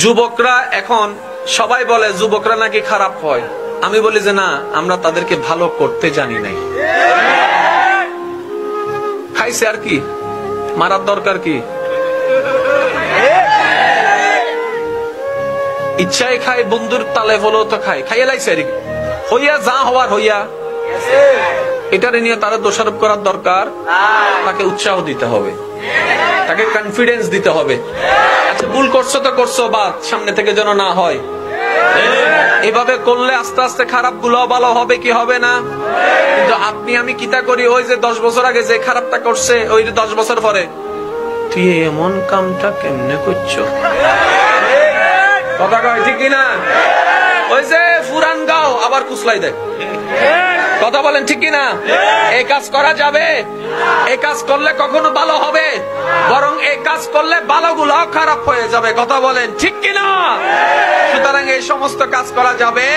যুবকরা এখন সবাই বলে যুবকরা নাকি খারাপ হয়। আমি বলি যে না, আমরা তাদেরকে ভালো করতে জানি নাই। খাইছে আর কি, মারার দরকার কি? ইচ্ছায় খায়, বন্ধুর তালে বলো তো খায়, খাইয়ে লাইছে আর কি। হইয়া যা হওয়ার হইয়া, এটারে নিয়ে তারা দোষারোপ করার দরকার। তাকে উৎসাহ দিতে হবে, তাকে কনফিডেন্স দিতে হবে। আচ্ছা ভুল করছো তো করছো, বাদ, সামনে থেকে যেন না হয়। এভাবে করলে আস্তে আস্তে খারাপ গুলো ভালো হবে কি হবে না? কিন্তু আপনি আমি কিতা করি, ওই যে 10 বছর আগে যে খারাপটা করছে, ওই 10 বছর পরে তুই এমন কামটা কেমনে করছো, কথা কয় ঠিক কিনা? ওই যে ফুরান গাও আবার কুসলাই দেয়, কথা বলেন ঠিক কিনা? এই কাজ করা যাবে? এই কাজ করলে কখনো ভালো হবে? বরং এই কাজ করলে ভালো গুলো খারাপ হয়ে যাবে, কথা বলেন ঠিক কিনা? সুতরাং এই সমস্ত কাজ করা যাবে